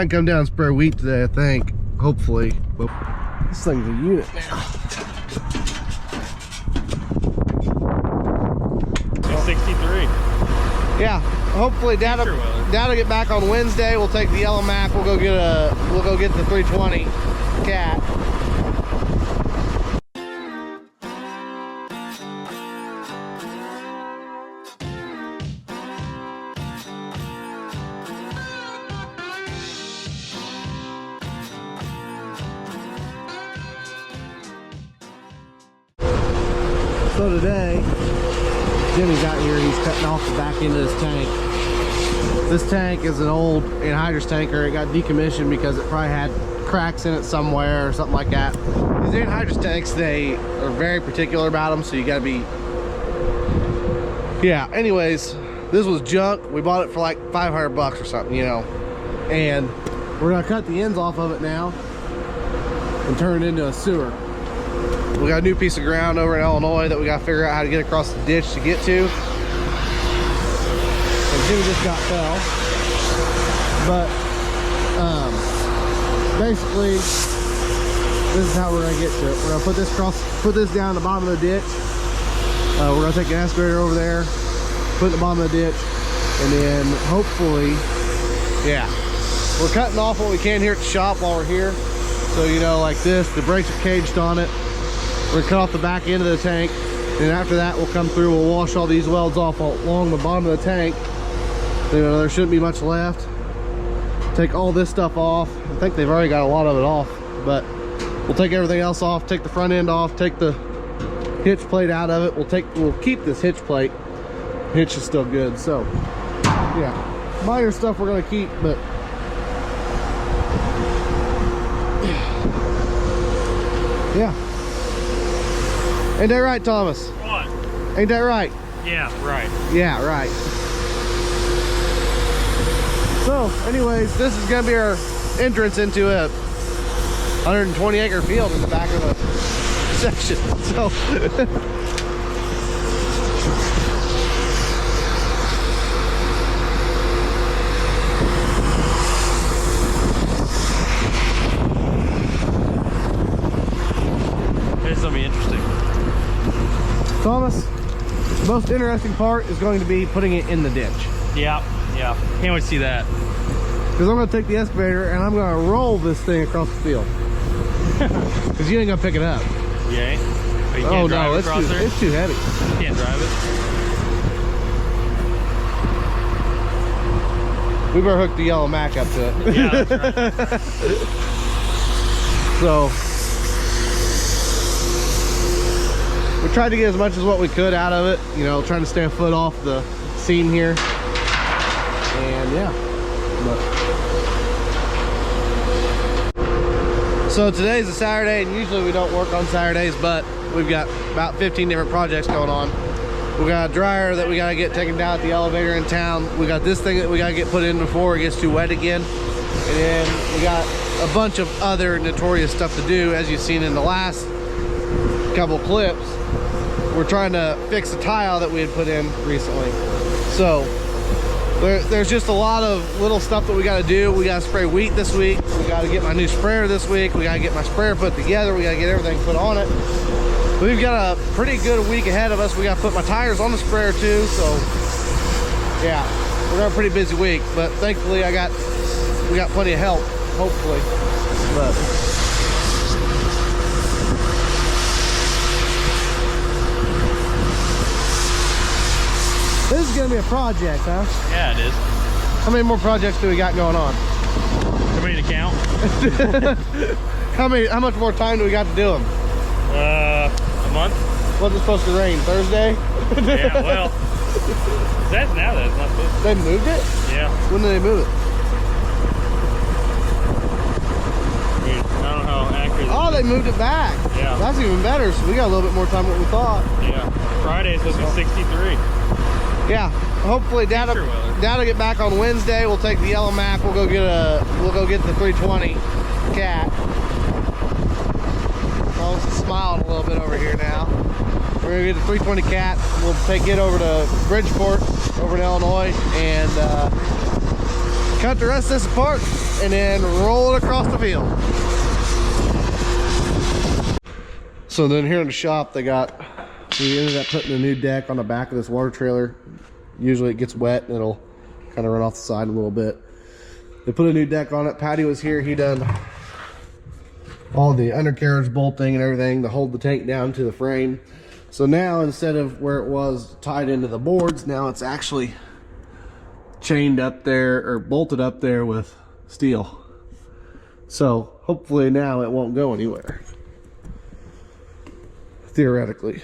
I come down and spray wheat today, I think. Hopefully. But this thing's a unit now. 263. Yeah. Hopefully Dad'll get back on Wednesday. We'll take the yellow Mac. We'll go get the 320 cat. So today, Jimmy got here, he's cutting off the back end of this tank. This tank is an old anhydrous tanker. It got decommissioned because it probably had cracks in it somewhere or something like that. These anhydrous tanks, they are very particular about them, so you gotta be... Yeah, anyways, this was junk. We bought it for like 500 bucks or something, you know. And we're gonna cut the ends off of it now and turn it into a sewer. We got a new piece of ground over in Illinois that we got to figure out how to get across the ditch to get to. And Jimmy just got fell. But basically, this is how we're gonna get to it. We're gonna put this down the bottom of the ditch. We're gonna take an excavator over there, put it in the bottom of the ditch, and then hopefully, yeah, we're cutting off what we can here at the shop while we're here. So you know, like this, the brakes are caged on it. We're gonna cut off the back end of the tank, and after that we'll come through, we'll wash all these welds off along the bottom of the tank. You know, there shouldn't be much left. Take all this stuff off. I think they've already got a lot of it off, but we'll take everything else off, take the front end off, take the hitch plate out of it. We'll keep this hitch plate. Hitch is still good, so yeah. Minor stuff we're gonna keep, but yeah. Ain't that right, Thomas? What? Ain't that right? Yeah, right. Yeah, right. So, anyways, this is gonna be our entrance into a 120-acre field in the back of a section. So, This is gonna be interesting. Thomas, the most interesting part is going to be putting it in the ditch. Yeah, yeah. Can't wait to see that. Because I'm going to take the excavator and I'm going to roll this thing across the field. Because you ain't going to pick it up. Yeah. Oh, you can't drive it across there? It's too heavy. You can't drive it? We better hook the yellow Mac up to it. Yeah, that's right. So, we tried to get as much as what we could out of it, you know, trying to stay a foot off the seam here. And yeah. So today's a Saturday, and usually we don't work on Saturdays, but we've got about 15 different projects going on. We got a dryer that we got to get taken down at the elevator in town. We got this thing that we got to get put in before it gets too wet again. And then we got a bunch of other notorious stuff to do, as you've seen in the last couple clips. We're trying to fix a tile that we had put in recently. So there's just a lot of little stuff that we got to do. We got to spray wheat this week. We got to get my new sprayer this week. We got to get my sprayer put together. We got to get everything put on it. We've got a pretty good week ahead of us. We got to put my tires on the sprayer too. So yeah, we're gonna have a pretty busy week, but thankfully we got plenty of help, hopefully. But this is gonna be a project, huh? Yeah, it is. How many more projects do we got going on? Too many to count. How much more time do we got to do them? A month. When's it supposed to rain? Thursday? Yeah, well, that's now that it's not supposed to. They moved it? Yeah. When did they move it? I mean, I don't know how accurate. Oh, they moved it back. Yeah. That's even better. So we got a little bit more time than we thought. Yeah. Friday is supposed to be 63. Yeah. Hopefully Dad'll get back on Wednesday. We'll take the yellow Mac. We'll go get the 320 cat. Almost smiling a little bit over here now. We're gonna get the 320 cat. We'll take it over to Bridgeport over in Illinois and cut the rest of this apart. and then roll it across the field. So then here in the shop, we ended up putting a new deck on the back of this water trailer. Usually it gets wet and it'll kind of run off the side a little bit. They put a new deck on it. Patty was here. He done all the undercarriage bolting and everything to hold the tank down to the frame. So now, instead of where it was tied into the boards, now it's actually chained up there or bolted up there with steel. So hopefully now it won't go anywhere, theoretically.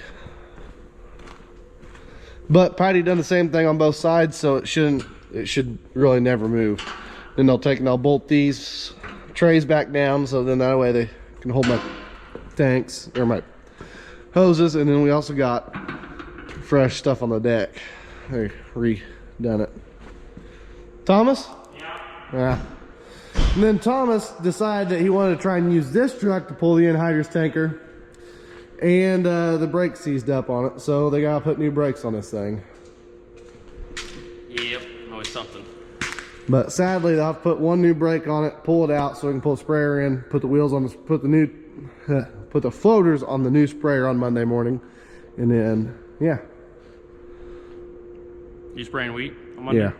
But Patty done the same thing on both sides, so it should really never move. Then they'll bolt these trays back down, so then that way they can hold my tanks or my hoses. And then we also got fresh stuff on the deck. They redone it. Thomas? Yeah. And then Thomas decided that he wanted to try and use this truck to pull the anhydrous tanker, and the brake seized up on it, so they gotta put new brakes on this thing. Yep, always something. But sadly, they'll have to put one new brake on it, pull it out so we can pull the sprayer in, put the wheels on the, put the floaters on the new sprayer on Monday morning, and then yeah. You spraying wheat on Monday? Yeah,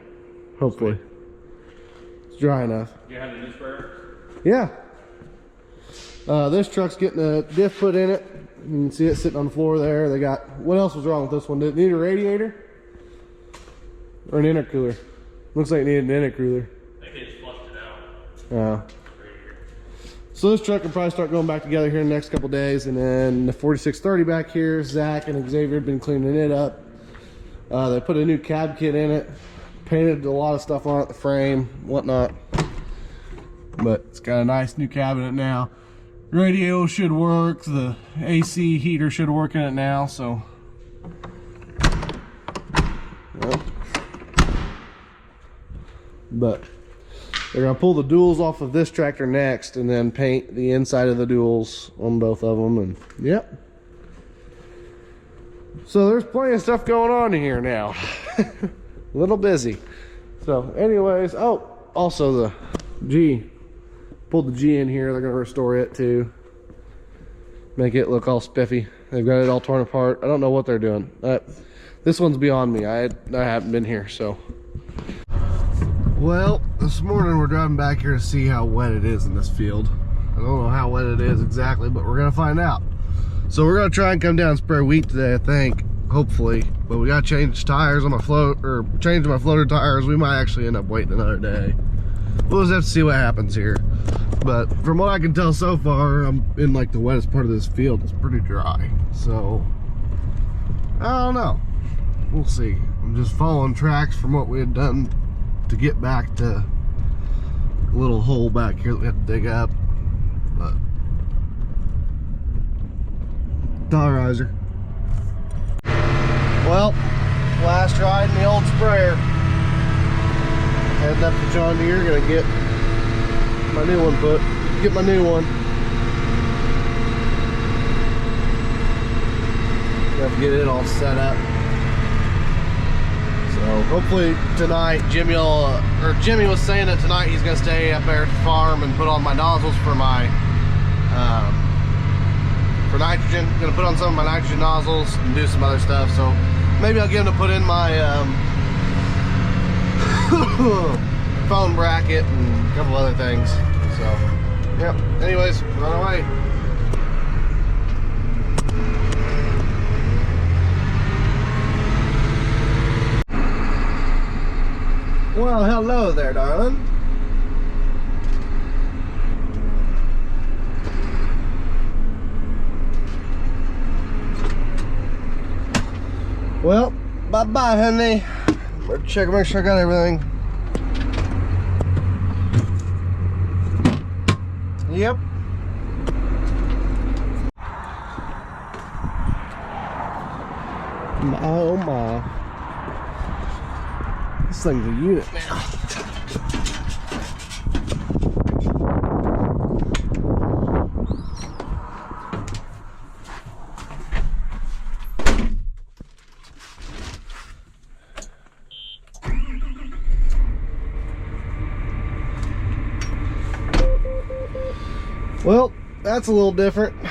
hopefully. It's dry enough. You have the new sprayer? Yeah. This truck's getting a diff put in it. You can see it sitting on the floor there. They got, what else was wrong with this one? Did it need a radiator? Or an intercooler? Looks like it needed an intercooler. I think they just flushed it out. Yeah. So this truck will probably start going back together here in the next couple days. And then the 4630 back here, Zach and Xavier have been cleaning it up. They put a new cab kit in it, painted a lot of stuff on it, the frame, whatnot. But it's got a nice new cab in it now. Radio should work, the AC heater should work in it now, so. Well. But they're gonna pull the duals off of this tractor next and then paint the inside of the duals on both of them, and yep. So there's plenty of stuff going on in here now. A little busy. So anyways, oh, also the G. Pulled the G in here. They're gonna restore it too, make it look all spiffy. They've got it all torn apart. I don't know what they're doing. This one's beyond me. I haven't been here, so. Well, this morning we're driving back here to see how wet it is in this field. I don't know how wet it is exactly, but we're gonna find out. So we're gonna try and come down and spray wheat today, I think, hopefully. But we gotta change tires on my change my floater tires. We might actually end up waiting another day. We'll just have to see what happens here. But from what I can tell so far, I'm in like the wettest part of this field. It's pretty dry. So, I don't know. We'll see. I'm just following tracks from what we had done to get back to a little hole back here that we had to dig up. But, tire riser. Well, last ride in the old sprayer. Heading up to John Deere, gonna get my new one get my new one. Have to get it all set up. So hopefully tonight, Jimmy was saying that tonight he's gonna stay up there at the farm and put on my nozzles for my for nitrogen. Gonna put on some of my nitrogen nozzles and do some other stuff. So maybe I'll get him to put in my phone bracket and a couple other things. So, yep. Anyways, on our way. Well, hello there, darling. Well, bye-bye, honey. Make sure I got everything. Yep. My, oh my. This thing's a unit now. Well, that's a little different. I'm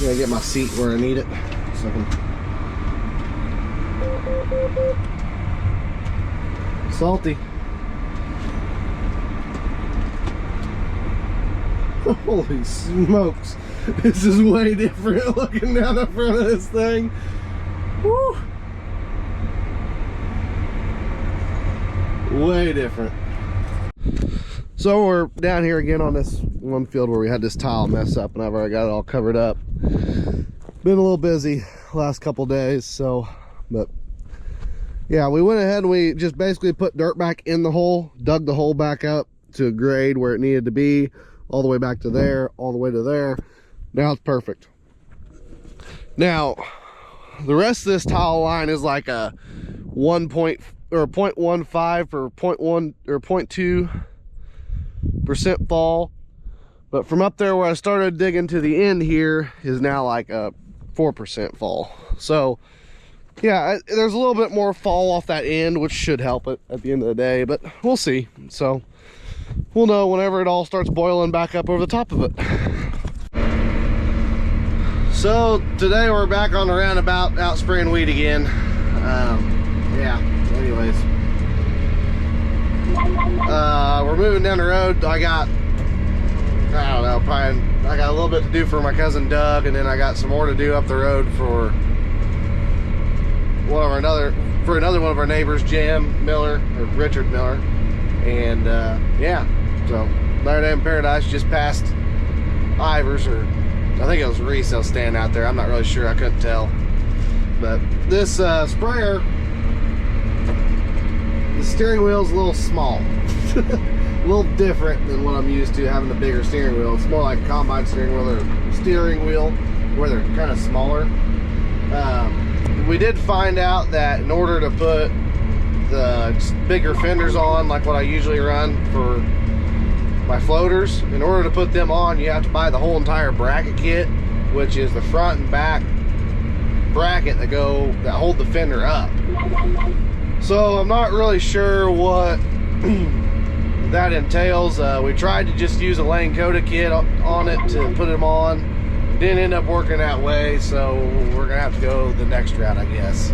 gonna get my seat where I need it so I can... Salty. Holy smokes. This is way different looking down the front of this thing. Woo. Way different. So we're down here again on this one field where we had this tile mess up, and I've already got it all covered up. Been a little busy last couple days, so, but yeah, we went ahead and we just basically put dirt back in the hole, dug the hole back up to a grade where it needed to be, all the way back to there, all the way to there. Now it's perfect. Now the rest of this tile line is like a 0.15 or 0.1 or 0.2% fall, but from up there where I started digging to the end here is now like a 4% fall. So yeah, there's a little bit more fall off that end, which should help it at the end of the day, but we'll see. So we'll know whenever it all starts boiling back up over the top of it. So today we're back on the roundabout, out spraying weed again. Yeah, anyways. We're moving down the road. I don't know, probably I got a little bit to do for my cousin Doug, and then I got some more to do up the road for another one of our neighbors, Richard Miller. And yeah, so Latter Day in Paradise just passed Ivers, or I think it was a resale stand out there. I'm not really sure, I couldn't tell. But this sprayer, the steering wheel's a little small. A little different than what I'm used to, having the bigger steering wheel. It's more like a combine steering wheel where they're kind of smaller. We did find out that in order to put the bigger fenders on, like what I usually run for my floaters, in order to put them on, you have to buy the whole entire bracket kit, which is the front and back bracket that hold the fender up. So I'm not really sure what that entails. We tried to just use a Lane Coda kit on it to put them on. Didn't end up working that way, so we're gonna have to go the next route, I guess.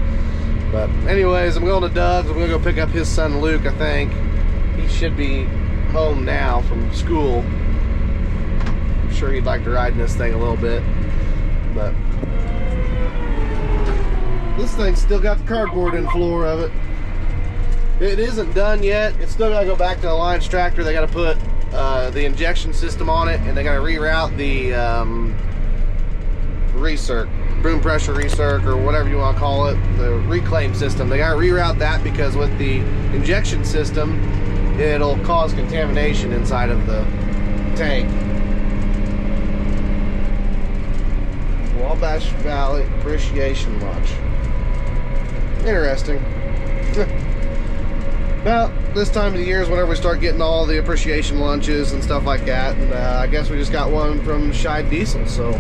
But anyways, I'm going to Doug's. I'm gonna go pick up his son Luke. I think he should be home now from school. I'm sure he'd like to ride in this thing a little bit, but this thing's still got the cardboard in the floor of it. It isn't done yet. It's still gotta go back to the Alliance tractor. They gotta put the injection system on it, and they gotta reroute the recirc, boom pressure recirc, or whatever you want to call it, the reclaim system. They gotta reroute that because with the injection system, it'll cause contamination inside of the tank. Wabash Valley Appreciation Lunch. Interesting. About this time of the year is whenever we start getting all the appreciation lunches and stuff like that, and I guess we just got one from Scheid Diesel, so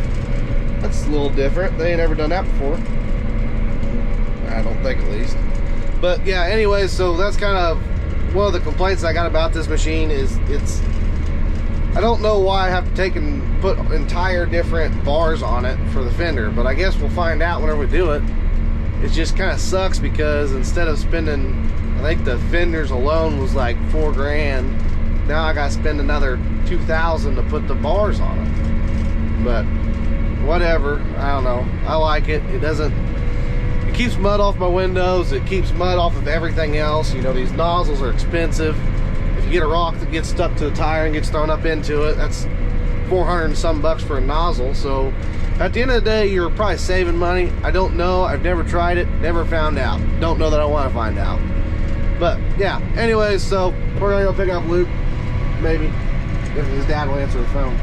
that's a little different. They ain't ever done that before, I don't think, at least. But yeah, anyways, so that's kind of one of the complaints I got about this machine. Is I don't know why I have to take and put entire different bars on it for the fender, but I guess we'll find out whenever we do it. It just kind of sucks because instead of spending, I think the fenders alone was like $4 grand, now I gotta spend another $2,000 to put the bars on it. But whatever, I don't know, I like it. It keeps mud off my windows, it keeps mud off of everything else. You know, these nozzles are expensive. If you get a rock that gets stuck to the tire and gets thrown up into it, that's $400 and some bucks for a nozzle. So at the end of the day, you're probably saving money. I don't know, I've never tried it, never found out. Don't know that I want to find out. But yeah, anyways, so we're gonna go pick up Luke, maybe, if his dad will answer the phone.